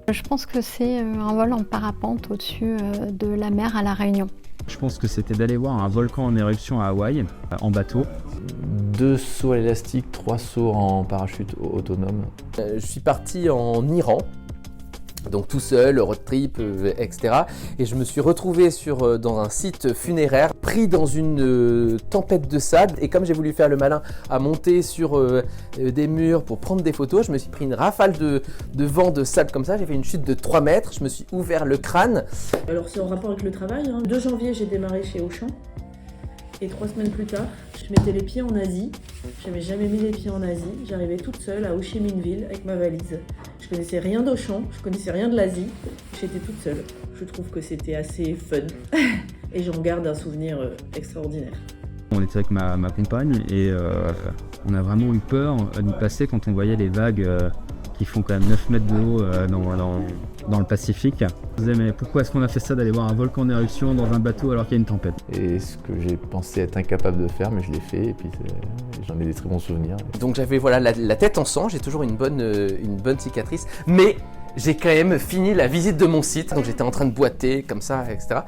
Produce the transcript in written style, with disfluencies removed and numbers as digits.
Je pense que c'est un vol en parapente au-dessus de la mer à La Réunion. Je pense que c'était d'aller voir un volcan en éruption à Hawaï, en bateau. 2 sauts à l'élastique, 3 sauts en parachute autonome. Je suis parti en Iran, donc tout seul, road trip, etc. Et je me suis retrouvé dans un site funéraire, pris dans une tempête de sable. Et comme j'ai voulu faire le malin à monter sur des murs pour prendre des photos, je me suis pris une rafale de vent de sable comme ça. J'ai fait une chute de 3 mètres, je me suis ouvert le crâne. Alors c'est en rapport avec le travail. 2 janvier, j'ai démarré chez Auchan. Et 3 semaines plus tard, je mettais les pieds en Asie. J'avais jamais mis les pieds en Asie. J'arrivais toute seule à Ho Chi Minh Ville avec ma valise. Je connaissais rien d'Auchan, je connaissais rien de l'Asie. J'étais toute seule. Je trouve que c'était assez fun. Et j'en garde un souvenir extraordinaire. On était avec ma compagne et on a vraiment eu peur d'y passer quand on voyait les vagues qui font quand même 9 mètres de haut dans le Pacifique. On se disait mais pourquoi est-ce qu'on a fait ça d'aller voir un volcan en éruption dans un bateau alors qu'il y a une tempête? Et ce que j'ai pensé être incapable de faire, mais je l'ai fait et puis j'en ai des très bons souvenirs. Donc j'avais la tête en sang, j'ai toujours une bonne cicatrice, mais j'ai quand même fini la visite de mon site. Donc j'étais en train de boiter comme ça, etc.